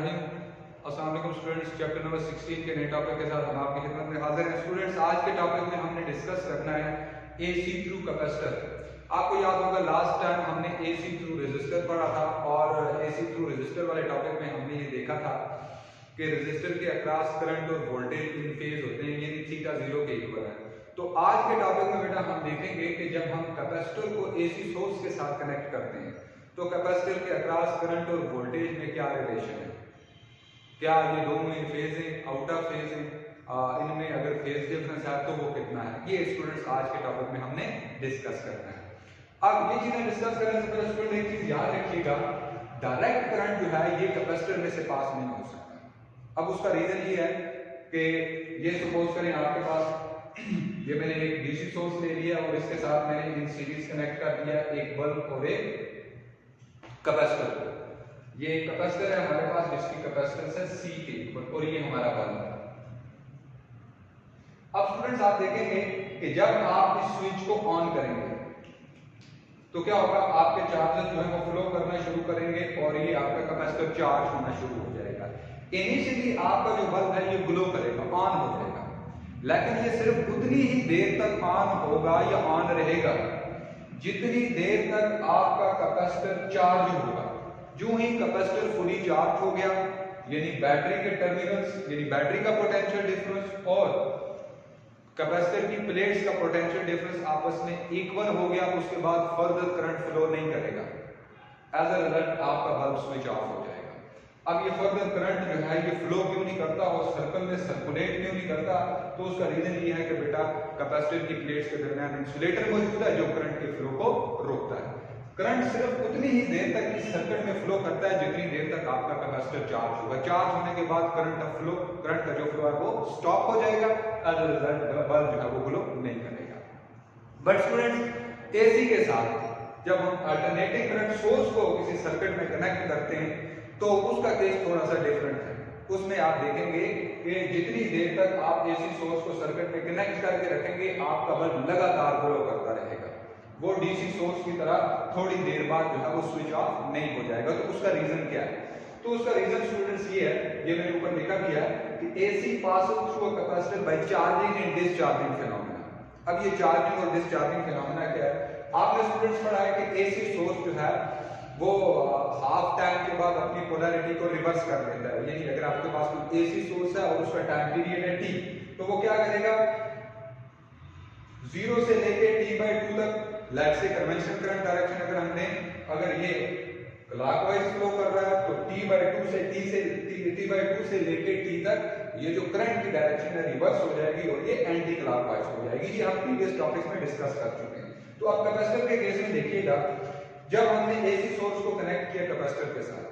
अस्सलाम वालेकुम students. Chapter number 16 के नए टॉपिक के साथ हम आपकी खिदमत में हाजिर हैं। स्टूडेंट्स, आज के टॉपिक में हमने डिस्कस करना है एसी थ्रू कैपेसिटर। आपको याद होगा लास्ट टाइम हमने एसी थ्रू रेजिस्टर पढ़ा था और एसी थ्रू रेजिस्टर वाले टॉपिक में हमने ये देखा था कि रेजिस्टर के अक्रॉस करंट और वोल्टेज इन फेज होते हैं, यानी थीटा 0 के इक्वल है। तो आज के टॉपिक में बेटा हम देखेंगे कि जब हम कैपेसिटर को एसी सोर्स के साथ कनेक्ट करते हैं तो कैपेसिटर के अक्रॉस करंट और वोल्टेज में क्या रिलेशन है, क्या ये दोनों इन फेज हैं, आउट ऑफ फेज हैं, इनमें अगर फेज डिफरेंस है तो वो कितना है। ये स्टूडेंट्स आज के टॉपिक में हमने डिस्कस करना है। अब ये चीजें डिस्कस करने से पहले स्टूडेंट एक चीज याद रखिएगा, डायरेक्ट करंट जो है ये कैपेसिटर में से पास नहीं हो सकता। अब उसका रीजन ये है कि ये सपोज करें आपके पास ये मैंने एक डीसी सोर्स ले लिया और इसके साथ मैंने इन सीरीज कनेक्ट कर दिया एक बल्ब और एक कैपेसिटर। ये कैपेसिटर है हमारे पास जिसकी कैपेसिटेंस है C के इक्वल और ये हमारा बल्ब है। अब स्टूडेंट्स आप देखेंगे कि जब आप इस स्विच को ऑन करेंगे तो क्या होगा, आपके चार्जेस जो है वो फ्लो करना शुरू करेंगे और ये आपका कैपेसिटर चार्ज होना शुरू हो जाएगा। इनिशियली आपका जो बल्ब है ये ग्लो करेगा, ऑन हो जाएगा, लेकिन ये सिर्फ उतनी ही देर तक ऑन होगा या ऑन रहेगा जितनी देर तक आपका कैपेसिटर चार्ज होगा। जो ही कैपेसिटर फुली चार्ज हो गया यानी बैटरी के टर्मिनल्स यानी बैटरी का पोटेंशियल डिफरेंस और कैपेसिटर की प्लेट्स का पोटेंशियल डिफरेंस आपस में इक्वल हो गया, उसके बाद फर्दर करंट फ्लो नहीं करेगा। एज अ रिजल्ट आपका बल्ब स्विच ऑफ हो जाएगा। अब ये फर्दर करंट जो है ये फ्लो क्यों नहीं करता और सर्कल में सर्कुलेट क्यों नहीं करता, तो उसका रीजन ये है कि बेटा कैपेसिटर की प्लेट्स के दरमियान इंसुलेटर मौजूद है जो करंट के फ्लो को रोकता है। करंट सिर्फ उतनी ही देर तक इस सर्किट में फ्लो करता है जितनी देर तक आपका कैपेसिटर चार्ज होगा। चार्ज होने के बाद करंट का जो फ्लो है वो स्टॉप हो जाएगा। एज अ रिजल्ट बल्ब जो है वो ग्लो नहीं करेगा। बट स्टूडेंट्स, एसी के साथ जब हम अल्टरनेटिंग करंट सोर्स को किसी सर्किट में कनेक्ट करते हैं तो उसका केस थोड़ा सा डिफरेंट है। उसमें आप देखेंगे कि जितनी देर तक आप एसी सोर्स को सर्किट में कनेक्ट करके रखेंगे आपका बल्ब लगातार ग्लो करता रहेगा। वो डीसी सोर्स की तरह थोड़ी देर बाद जो है वो स्विच ऑफ नहीं हो जाएगा। तो उसका रीजन क्या है? तो उसका रीजन स्टूडेंट्स ये है, ये मैंने ऊपर लिखा गया है कि AC passing through a capacitor by charging and discharging phenomena. अब ये चार्जिंग और डिस्चार्जिंग फिनोमेना क्या है? आपने स्टूडेंट्स पढ़ा है कि एसी सोर्स जो है वो हाफ टाइम के बाद अपनी पोलैरिटी को रिवर्स कर देता है। यानी अगर आपके पास कोई एसी सोर्स है और उसका टाइम पीरियड है t, तो वो क्या करेगा, 0 से लेके t/2 तक let's say conventional current direction अगर हमने अगर ये क्लॉकवाइज फ्लो कर रहा है तो t/2 से लेके t तक ये जो करंट की डायरेक्शन है रिवर्स हो जाएगी और ये एंटी क्लॉकवाइज हो जाएगी। ये हम प्रीवियस टॉपिक्स में डिस्कस कर चुके हैं। तो अब कैपेसिटर के केस में देखिएगा, जब हमने एसी सोर्स को कनेक्ट किया कैपेसिटर के साथ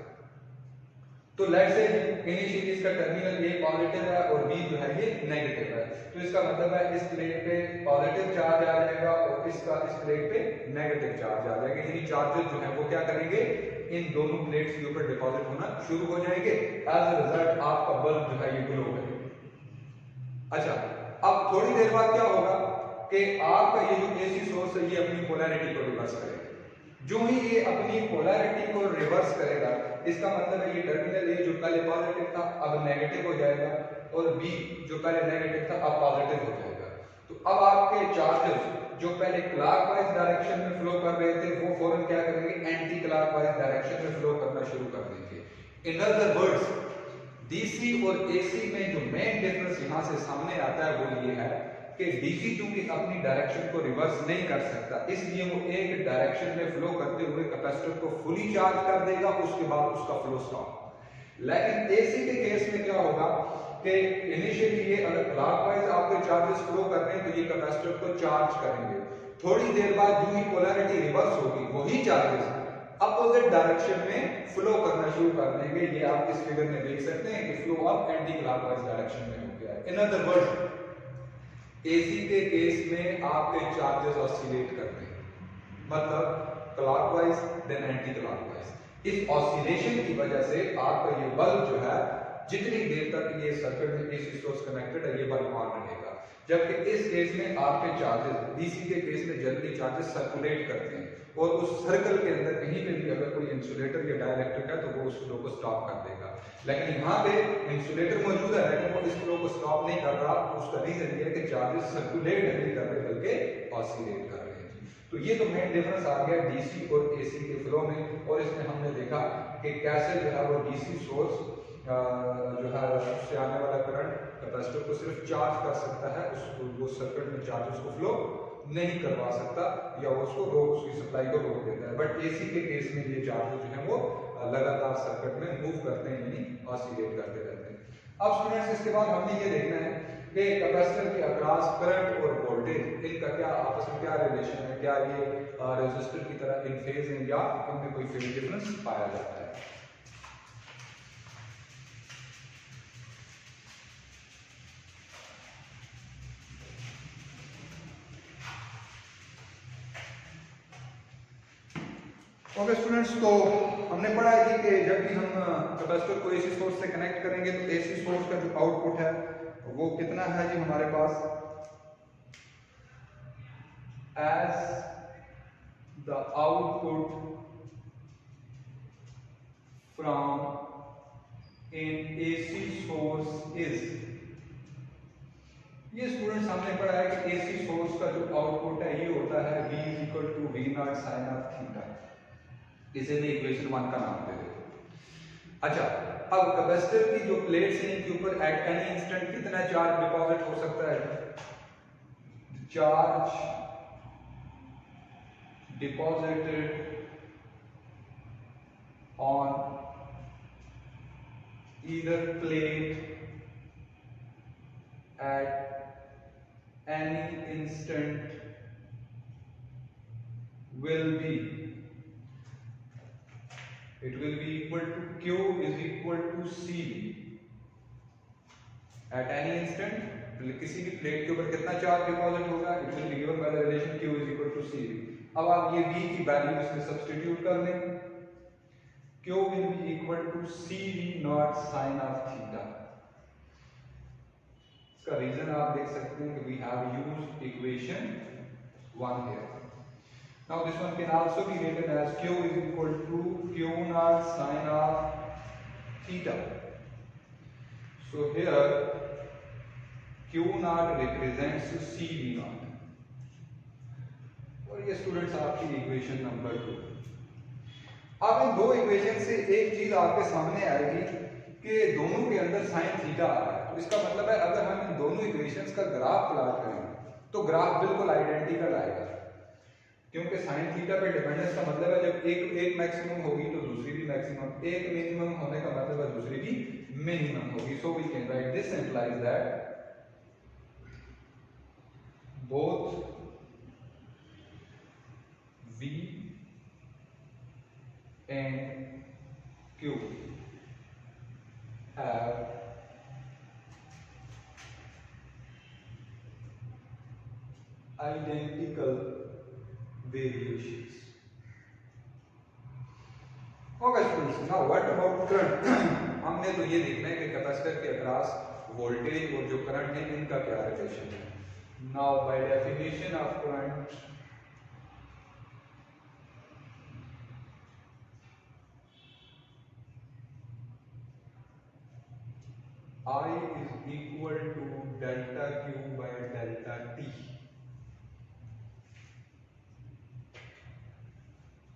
तो लेट्स से इनिशियली इसका टर्मिनल ए पॉजिटिव है और बी जो है ये नेगेटिव है। तो इसका मतलब है इस प्लेट पे पॉजिटिव चार्ज आ जाएगा और इस प्लेट पे नेगेटिव चार्ज आ जाएगा। यानी चार्जेस जो है वो क्या करेंगे, इन दोनों प्लेट्स के ऊपर डिपॉजिट होना शुरू हो जाएंगे। एज अ रिजल्ट आपका बल्ब जो है ये ग्लो करेगा। अच्छा, अब थोड़ी देर बाद क्या होगा कि आपका ये जो एसी सोर्स है ये अपनी पोलैरिटी को रिवर्स करेगा। जो ही ये अपनी पोलैरिटी को रिवर्स करेगा इसका मतलब है ये टर्मिनल ए जो पहले पॉजिटिव था अब नेगेटिव हो जाएगा और बी जो पहले नेगेटिव था अब पॉजिटिव हो जाएगा। तो अब आपके चार्जेस जो पहले क्लॉकवाइज डायरेक्शन में फ्लो कर रहे थे वो फौरन क्या करेंगे, एंटी क्लॉकवाइज डायरेक्शन में फ्लो करना शुरू कर देंगे। इन अदर वर्ड्स, डीसी और एसी में जो मेन डिफरेंस यहां से सामने आता है वो ये है कि डीसी चूंकि अपनी डायरेक्शन को रिवर्स नहीं कर सकता इसलिए वो एक डायरेक्शन में फ्लो करते हुए कैपेसिटर को फुली चार्ज कर देगा, उसके बाद उसका फ्लो स्टॉप। लेकिन एसी के केस में क्या होगा कि इनिशियली ये अगर क्लॉकवाइज आपके चार्जेस फ्लो कर रहे हैं तो ये कैपेसिटर को चार्ज करेंगे। थोड़ी देर बाद जो ही पोलैरिटी रिवर्स होगी वही चार्जेस अपोजिट डायरेक्शन में फ्लो करना शुरू कर देंगे। ये आप इस फिगर में देख सकते हैं कि फ्लो अब एंटी क्लॉकवाइज डायरेक्शन में हो गया है। इन अदर वर्ड्स, एसी के केस में आपके चार्जेस ऑसिलेट करते हैं, मतलब क्लॉकवाइज देन एंटी क्लॉकवाइज। इस ऑसिलेशन की वजह से आपका ये बल्ब जो है जितनी देर तक ये सर्किट में एसी सोर्स कनेक्टेड है ये बल्ब ऑन रहेगा। जबकि इस केस में आपके चार्जेस डीसी के केस में जनरली चार्जेस सर्कुलेट करते हैं और उस सर्कल के अंदर कहीं पे भी अगर कोई इंसुलेटर या डाइलेक्ट्रिक है तो वो उस फ्लो को स्टॉप कर देगा। लेकिन यहाँ पे इंसुलेटर मौजूद है लेकिन वो इस फ्लो को स्टॉप नहीं कर रहा, तो उसका रीजन ये है कि चार्जेस सर्कुलेट नहीं कर रहे बल्कि ऑसिलेट कर रहे हैं। तो ये तो मेन डिफरेंस आ गया डीसी और एसी के फ्लो में। और इसमें हमने देखा कि कैसे जो है वो डीसी सोर्स जो है उससे आने वाला करंट कैपेसिटर को सिर्फ चार्ज कर सकता है, उसको वो सर्किट में चार्जेस को फ्लो नहीं करवा सकता या उसको उसकी सप्लाई को रोक देता है। बट एसी के केस में ये चार्जेस जो है वो लगातार सर्किट में मूव करते हैं यानी ऑसिलेट करते रहते हैं। अब स्टूडेंट्स इसके बाद हमने ये देखना है कि कैपेसिटर के अक्रॉस करंट और वोल्टेज इनका क्या आपस में क्या रिलेशन है, क्या ये रेजिस्टर की तरह इन फेज है या इनमें कोई फेज डिफरेंस पाया जाता है। ओके स्टूडेंट्स, तो हमने पढ़ा है कि जब भी हम कैपेसिटर को एसी सोर्स से कनेक्ट करेंगे तो एसी सोर्स का जो आउटपुट है वो कितना है जी हमारे पास, as the output from in AC source is. ये स्टूडेंट्स हमने पढ़ा है कि एसी सोर्स का जो आउटपुट है ये होता है V equal to V naught sine of theta. इसे भी इक्वेशन 1 का नाम दे देते। अच्छा, अब कैपेसिटर की जो प्लेट्स हैं इनके ऊपर एट एनी इंस्टेंट कितना चार्ज डिपॉजिट हो सकता है? Charge deposited on either plate at any instant will be equal to Q is equal to C। at any instant किसी भी प्लेट के ऊपर कितना चार्ज डिपॉजिट होगा, it will be given by the relation Q is equal to C। अब आप ये V की वैल्यू इसमें सब्स्टिट्यूट कर लें, Q will be equal to CV naught sine of theta. इसका रीजन आप देख सकते हैं कि we have used equation 1 here। Now this one can also be written as Q is equal to Q naught sin of theta। So here Q naught represents CV naught और ये students आपकी equation number 2। अब इन दो equation से एक चीज आपके सामने आएगी कि दोनों के अंदर साइन थीटा आ रहा है। तो इसका मतलब है अगर हम इन दोनों इक्वेशंस का ग्राफ प्लॉट करेंगे तो ग्राफ बिल्कुल आइडेंटिकल आएगा, क्योंकि साइन थीटा पे डिपेंडेंस का मतलब है जब एक मैक्सिमम होगी तो दूसरी भी मैक्सिमम, एक मिनिमम होने का मतलब है दूसरी भी मिनिमम होगी। So we can write this implies that both V and Q have identical variations। Okay students, now what about current? हमने तो ये देखना है कि कैपेसिटर के अक्रॉस वोल्टेज और जो करंट है इनका क्या रिलेशन है। Now by definition of current, I is equal to delta Q by delta T।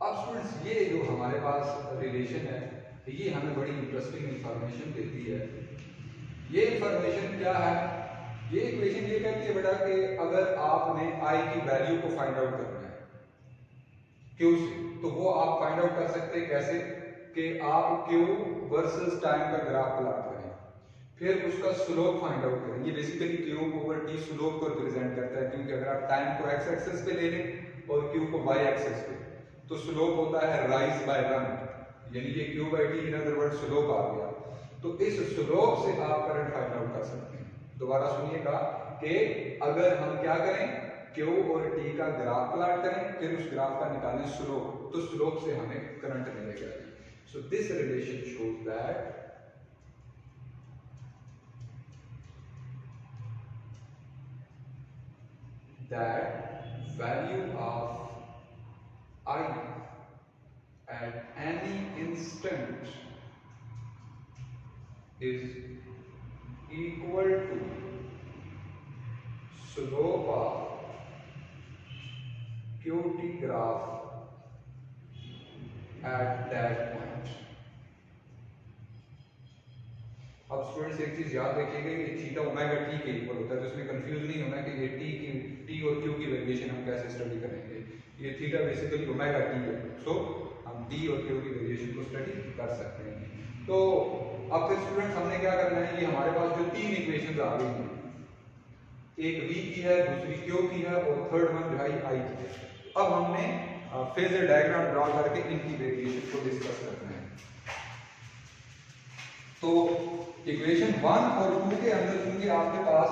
अब स्टूडेंट्स ये जो हमारे पास रिलेशन है ये हमें बड़ी इंटरेस्टिंग इंफॉर्मेशन देती है। ये इंफॉर्मेशन क्या है? ये इक्वेशन ये कहती है बेटा कि अगर आपने I की वैल्यू को फाइंड आउट करना है Q से, तो वो आप फाइंड आउट कर सकते हैं कैसे कि आप Q वर्सेस टाइम का ग्राफ प्लॉट करें, फिर उसका स्लोप फाइंड आउट करें। ये basically Q over T slope को रिप्रेजेंट करता है, क्योंकि अगर आप टाइम को x एक्सिस पे ले लें और Q को y एक्सिस पे, तो स्लोप होता है राइज बाय रन, यानी ये Q by T in other word slope आ गया। तो इस स्लोप से आप करंट फाइंड आउट कर सकते हैं। दोबारा सुनिएगा कि अगर हम क्या करें, Q और T का ग्राफ प्लॉट करें, फिर उस ग्राफ का निकालें स्लोप, तो स्लोप से हमें करंट मिलेगा। So this relation shows that that value of I at any instant is equal to slope of QT graph at that point. अब स्टूडेंट्स एक चीज याद रखिएगा कि थीटा ओमेगा टी के इक्वल होता है, तो इसमें कंफ्यूज नहीं होना कि ये टी और क्यू की वेरिएशन हम कैसे स्टडी करेंगे। ये थीटा बेसिकली ओमेगा टी है, सो हम डी और क्यू की वेरिएशन को स्टडी कर सकते हैं। तो अब फिर स्टूडेंट्स हमने क्या करना है, ये हमारे पास जो तीन इक्वेशंस आ गई हैं, एक v की है, दूसरी q की है और थर्ड वन जो है i की है। अब हमने फेजर डायग्राम ड्रा करके इनकी वेरिएशन को डिस्कस करना है। तो इक्वेशन 1 और 2 के अंदर क्योंकि आपके पास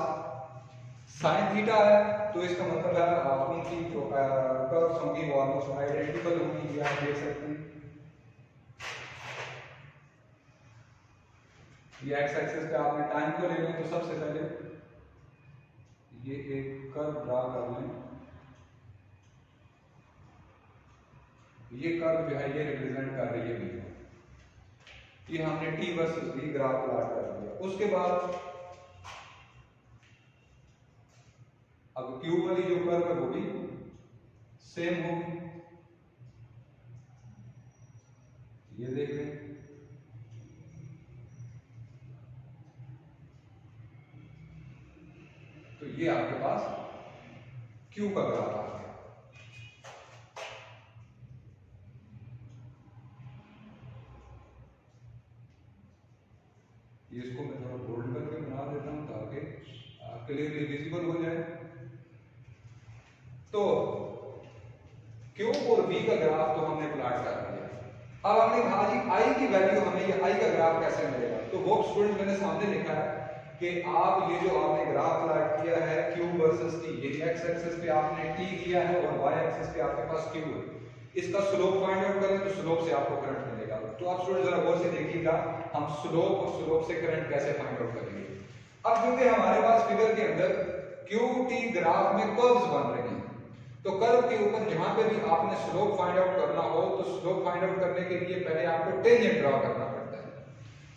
साइन थीटा है, तो इसका मतलब है उनकी जो कर्व्स होंगी वो ऑलमोस्ट आइडेंटिकल होंगी, ये आप देख सकते हैं। ये एक्स एक्सिस पे आपने टाइम को ले लें, तो सबसे पहले ये एक कर्व ड्रा कर लें। ये कर्व जो है ये रिप्रेजेंट कर रही है v, ये हमने t versus v graph plot कर दिया। उसके बाद अब q वाली जो कर्व है वो भी सेम होगी, ये देख लें। तो ये आपके पास q का ग्राफ आ गया। इसको मैं थोड़ा बोल्ड करके बना देता हूं ताकि क्लियरली विजिबल हो जाए। तो Q और V का ग्राफ तो हमने प्लॉट कर दिया। अब हमने कहा जी I की वैल्यू हमें ये I का ग्राफ कैसे मिलेगा। तो वो स्टूडेंट मैंने सामने लिखा है कि आप ये जो आपने ग्राफ प्लॉट किया है Q वर्सेस T, ये x एक्सिस पे आपने T लिया है और y एक्सिस पे आपके पास Q है। इसका स्लोप फाइंड आउट करें तो स्लोप से आपको करंट मिलेगा। तो आप स्टूडेंट जरा गौर से देखिएगा हम स्लोप और स्लोप से करंट कैसे फाइंड आउट करेंगे। अब क्योंकि हमारे पास फिगर के अंदर QT ग्राफ में कर्व्स बन रहे हैं, तो कर्व के ऊपर जहां पे भी आपने स्लोप फाइंड आउट करना हो तो स्लोप फाइंड आउट करने के लिए पहले आपको टेंजेंट ड्रा करना पड़ता है।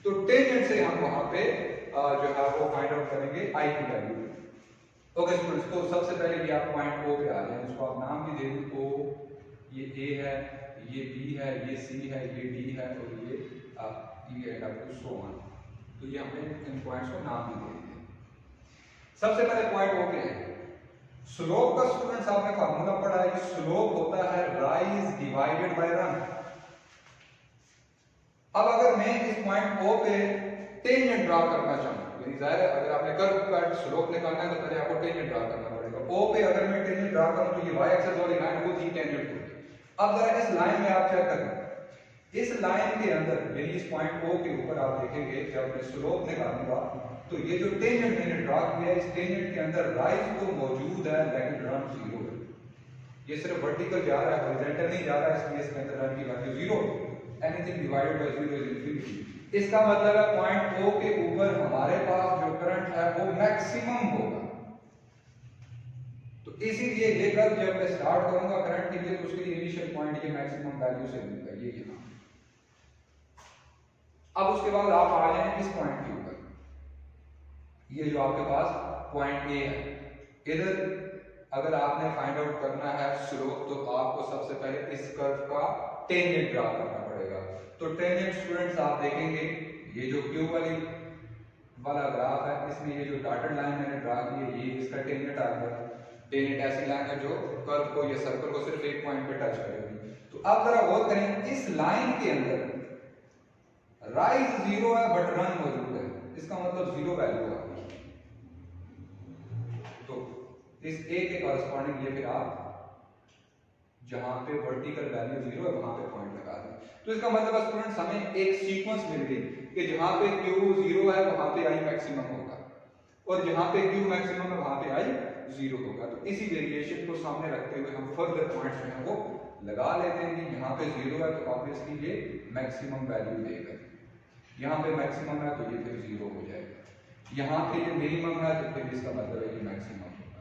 तो टेंजेंट से हम वहां पे जो है वो फाइंड आउट करेंगे I की वैल्यू। ओके स्टूडेंट्स, तो सबसे पहले ये आप पॉइंट O पे आ जाए, इसको आप नाम भी दे दें O, ये A है, ये B है, ये C है, ये D है और ये E and up to so on. तो ये हमने इन पॉइंट्स को नाम भी दे दिए। सबसे पहले पॉइंट O पे है, स्लोप का स्टूडेंट्स आपने फार्मूला पढ़ा है, स्लोप होता है राइज डिवाइडेड बाय रन। अब अगर मैं इस पॉइंट O पे टेंजेंट ड्रा करना चाहूं, यानी जाहिर है अगर आपने कर्व का स्लोप निकालना है तो पहले आपको टेंजेंट ड्रा करना पड़ेगा। O पे अगर मैं टेंजेंट ड्रा करूं तो ये y एक्सिस वाली लाइन को थी टेंजेंट होगी। अब जरा इस लाइन में आप चेक करें, इस लाइन के अंदर यानी इस पॉइंट O के ऊपर आप देखेंगे जब मैं स्लोप निकालूंगा तो ये जो टेंजेंट मैंने ड्रा किया है इस टेंजेंट के अंदर राइज तो मौजूद है लेकिन रन 0 है। ये सिर्फ वर्टिकल जा रहा है, हॉरिजॉन्टल नहीं जा रहा है, इसलिए इसके अंदर रन की value 0। Anything divided by 0 is infinity. इसका मतलब है पॉइंट O के ऊपर हमारे पास जो करंट है वो मैक्सिमम होगा। तो इसीलिए ये कर्व जब मैं स्टार्ट करूंगा करंट के लिए तो उसके लिए इनिशियल पॉइंट ये मैक्सिमम वैल्यू से मिलेगा, ये यहां। अब उसके बाद आप आ जाएं इस पॉइंट के ऊपर, ये जो आपके पास पॉइंट A है, इधर अगर आपने फाइंड आउट करना है स्लोप तो आपको सबसे पहले इस कर्व का टेंजेंट ड्रा करना पड़ेगा। तो टेंजेंट स्टूडेंट्स आप देखेंगे ये जो Q वाला ग्राफ है इसमें ये जो डॉटेड लाइन मैंने ड्रा की है ये इसका टेंजेंट आ गया। टेंजेंट ऐसी लाइन है जो कर्व को या सर्कल को सिर्फ एक पॉइंट पे टच करेगी। तो अब जरा गौर करें, इस लाइन के अंदर राइज 0 है बट रन मौजूद है, इसका मतलब 0 वैल्यू आ गई। तो इस A के कॉरेस्पॉन्डिंग ये फिर आप जहां पे वर्टिकल वैल्यू 0 है वहां पे पॉइंट लगा दें। तो इसका मतलब स्टूडेंट्स हमें एक सीक्वेंस मिल गई कि जहां पे Q 0 है वहां पे I मैक्सिमम होगा और जहां पे Q मैक्सिमम है वहां पे I 0 होगा। तो इसी वेरिएशन को सामने रखते हुए हम फर्दर पॉइंट्स जो है वो लगा लेते हैं कि यहाँ पे 0 है तो ऑब्वियसली ये मैक्सिमम वैल्यू देगा, यहाँ पे मैक्सिमम है तो ये फिर 0 हो जाएगा, यहाँ पे ये मिनिमम है तो फिर इसका मतलब है कि मैक्सिमम होगा।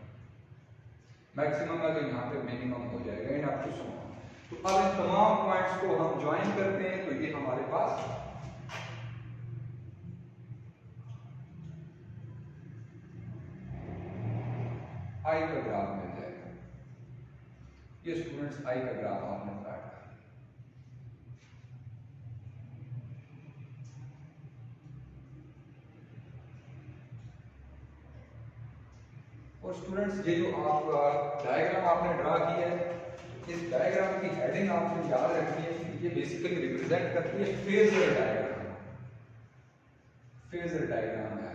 मैक्सिमम है तो यहाँ पे मिनिमम हो जाएगा इन अप टू सो। तो अब इन तमाम पॉइंट्स को हम ज्वाइन करते हैं तो ये हमारे पास आई का ग्राफ मिल जाएगा। ये स्टूडेंट्स आई का ग्राफ आपने प्लॉट कर। और स्टूडेंट्स ये जो आपका डायग्राम आपने ड्रा किया है, इस डायग्राम की हेडिंग आपने याद रखनी है कि ये बेसिकली रिप्रेजेंट करती है फेजर डायग्राम। फेजर डायग्राम है,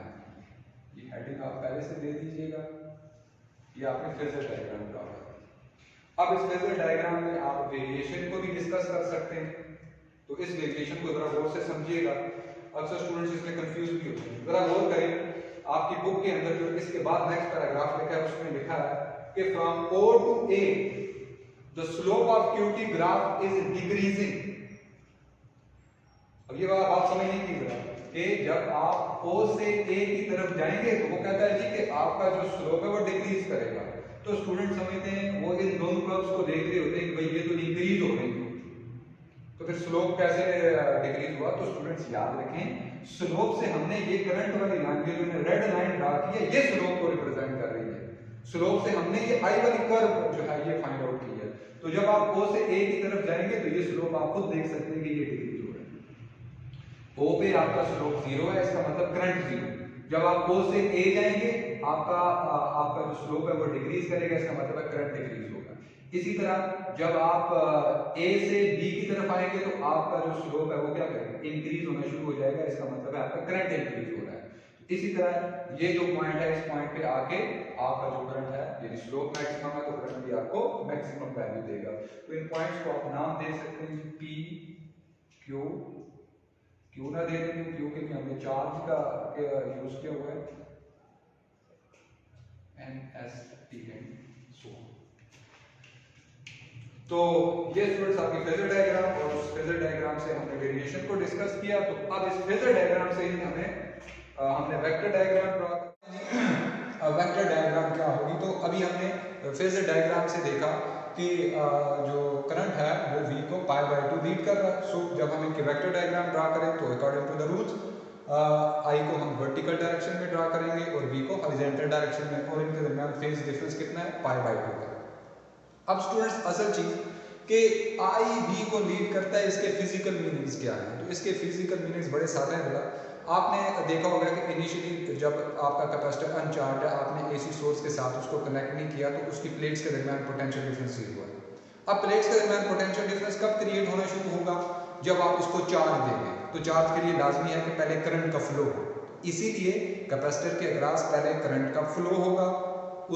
ये हेडिंग आप पहले से दे दीजिएगा। ये आपने फेजर डायग्राम ड्रा कर दिया। अब इस फेजर डायग्राम में आप वेरिएशन को भी डिस्कस कर सकते हैं। तो इस वेरिएशन को जरा गौर से समझिएगा, अक्सर स्टूडेंट्स इसमें कंफ्यूज भी होते हैं। जरा गौर करें, आपकी बुक के अंदर जो इसके बाद नेक्स्ट पैराग्राफ लिखा है उसमें लिखा है कि from O to A the slope of QT graph is decreasing. अब ये बात समझने की जरूरत है कि जब आप O से A की तरफ जाएंगे तो वो कहता है जी कि आपका जो स्लोप है वो डिक्रीज करेगा। तो स्टूडेंट समझते हैं, वो इन दोनों कर्व्स को देख रहे होते हैं कि भाई ये तो इंक्रीज हो रही है, तो फिर स्लोप कैसे डिक्रीज हुआ? तो स्टूडेंट्स याद रखें, स्लोप से हमने ये करंट वाली लाइन जो मैंने रेड लाइन ड्रा की है, ये स्लोप को रिप्रेजेंट कर रही है। स्लोप से हमने ये आई वाली कर्व जो है ये फाइंड आउट की है। तो जब आप O से A की तरफ जाएंगे तो ये स्लोप आप खुद देख सकते हैं कि ये डिक्रीज हो रहा है। O पे आपका स्लोप 0 है, इसका मतलब करंट 0। जब आप O से A जाएंगे आपका जो स्लोप है वो डिक्रीज करेगा, इसका मतलब है करंट डिक्रीज होगा। इसी तरह जब आप A से B की तरफ आएंगे तो आपका जो स्लोप है वो क्या करेगा? इंक्रीज होना शुरू हो जाएगा, इसका मतलब है आपका करंट इंक्रीज हो रहा है। इसी तरह ये जो पॉइंट है, इस पॉइंट पे आके आपका जो करंट है, यदि स्लोप मैक्सिमम है तो करंट भी आपको मैक्सिमम वैल्यू देगा। तो इन पॉइंट्स को आप नाम दे सकते हैं P, Q, Q ना दे दें क्यों के लिए हमने चार्ज का यूज किया हुआ है, N, S, T and so. तो ये स्टूडेंट्स आपकी फेजर डायग्राम, और उस फेजर डायग्राम से हमने वेरिएशन को डिस्कस किया। तो अब इस फेजर डायग्राम से ही हमने वेक्टर डायग्राम ड्रा किया। वेक्टर डायग्राम क्या होगी? तो अभी हमने फेजर डायग्राम से देखा कि जो करंट है वो V को π/2 लीड कर रहा है। सो जब हम इनके वेक्टर डायग्राम ड्रा करें तो according to the rules I को हम वर्टिकल डायरेक्शन में ड्रा करेंगे और V को हॉरिजॉन्टल डायरेक्शन में, और इनके दरमियान फेज डिफरेंस कितना है? π/2 है। अब स्टूडेंट्स असल चीज कि I V को लीड करता है, इसके फिजिकल मीनिंग्स क्या हैं? तो इसके फिजिकल मीनिंग्स बड़े सादे हैं। बड़ा आपने देखा होगा कि इनिशियली जब आपका कैपेसिटर अनचार्ज है, आपने AC सोर्स के साथ उसको कनेक्ट नहीं किया तो उसकी प्लेट्स के दरमियान पोटेंशियल डिफरेंस जीरो है। अब प्लेट्स के दरमियान पोटेंशियल डिफरेंस कब क्रिएट होना शुरू होगा? जब आप उसको चार्ज देंगे। तो चार्ज के लिए लाजमी है कि पहले करंट का फ्लो हो, इसीलिए कैपेसिटर के अक्रॉस पहले करंट का फ्लो होगा,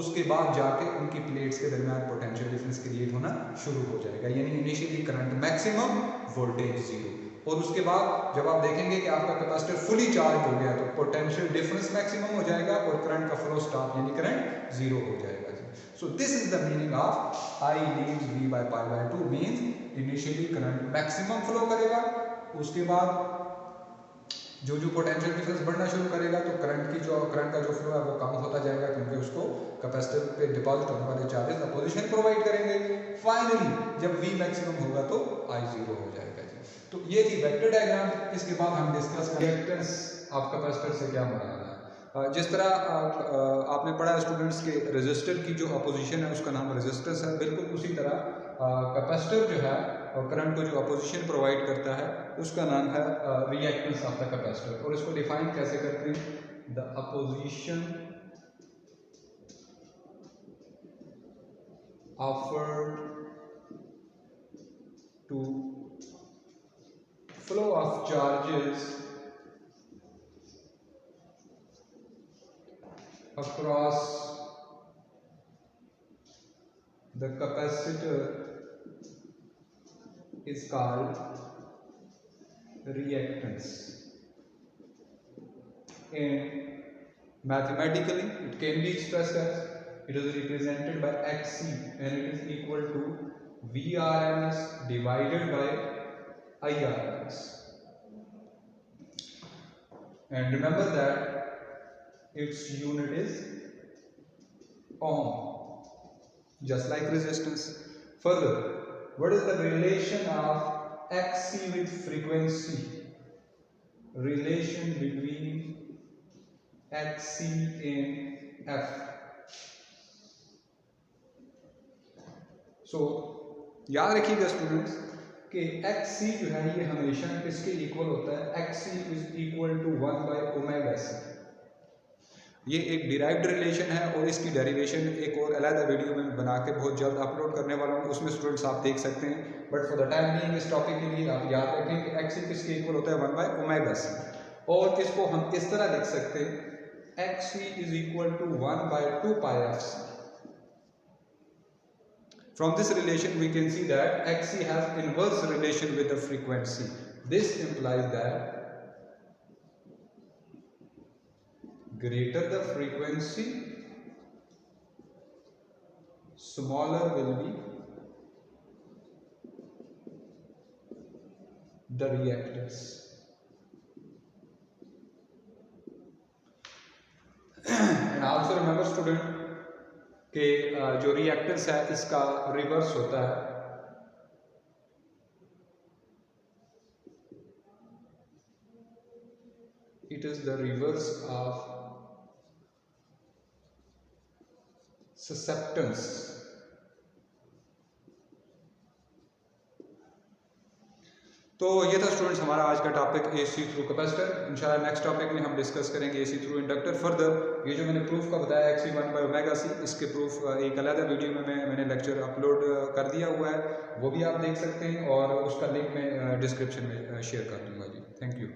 उसके बाद जाके उनकी प्लेट्स के दरमियान पोटेंशियल डिफरेंस क्रिएट होना शुरू हो जाएगा। यानी initially current maximum, voltage zero, और उसके बाद जब आप देखेंगे कि आपका कैपेसिटर फुली चार्ज हो गया तो पोटेंशियल डिफरेंस मैक्सिमम हो जाएगा और करंट का फ्लो स्टॉप यानी करंट जीरो हो जाएगा। So this is the meaning of I leaves V by π/2 means initially current maximum flow करेगा, उसके बाद जो पोटेंशियल डिफरेंस बढ़ना शुरू करेगा तो करंट का जो फ्लो है वो कम होता जाएगा, क्योंकि उसको कैपेसिटर पे डिपॉजिट होने वाले चार्जेस अपोजिशन प्रोवाइड करेंगे। फाइनली जब V मैक्सिमम होगा तो I जीरो हो जाएगा। तो ये थी वेक्टर डायग्राम। इसके बाद हम डिस्कस करेंगे रिएक्टेंस ऑफ कैपेसिटर से क्या मराद है। जिस तरह आपने पढ़ा स्टूडेंट्स के रेजिस्टर की जो अपोजिशन है उसका नाम रेजिस्टेंस है, बिल्कुल उसी तरह कैपेसिटर जो है और करंट को जो अपोजिशन प्रोवाइड करता है उसका नाम है रिएक्टेंस ऑफ द कैपेसिटर। और इसको डिफाइन कैसे करते हैं? The opposition offered to flow of charges across the capacitor is called reactance, and mathematically it can be expressed as it is represented by Xc and it is equal to Vrms divided by IRMS. And remember that its unit is ohm. just like resistance. Further, what is the relation of Xc with frequency? Relation between Xc and F. So याद रखिएगा students कि Xc जो है ये हमेशा किसके equal होता है? Xc is equal to 1 by omega c. ये एक डिराइव्ड रिलेशन है और इसकी डेरिवेशन एक और अलग वीडियो में बना के बहुत जल्द अपलोड करने वाला हूँ, उसमें स्टूडेंट्स आप देख सकते हैं. But for the time being इस टॉपिक के लिए आप याद रखें कि Xc किसके इक्वल होता है? 1 बाय ओमेगा c. और इसको हम इस तरह लिख सकते हैं Xc is equal to 1 by 2 pi F C. From this relation we can see that Xc has inverse relation with the frequency. This implies that greater the frequency, smaller will be the reactance. And also remember student कि जो reactance है इसका reverse होता है. It is the reverse of susceptance. तो ये था students हमारा आज का टॉपिक एसी थ्रू कैपेसिटर. इंशाल्लाह नेक्स्ट टॉपिक में हम डिस्कस करेंगे एसी थ्रू इंडक्टर. फर्दर ये जो मैंने प्रूफ का बताया Xc 1 बाय ओमेगा c, इसके प्रूफ एक अलग वीडियो में मैंने लेक्चर अपलोड कर दिया हुआ है, वो भी आप देख सकते हैं और उसका लिंक मैं डिस्क्रिप्शन में शेयर कर दूंगा जी. Thank you.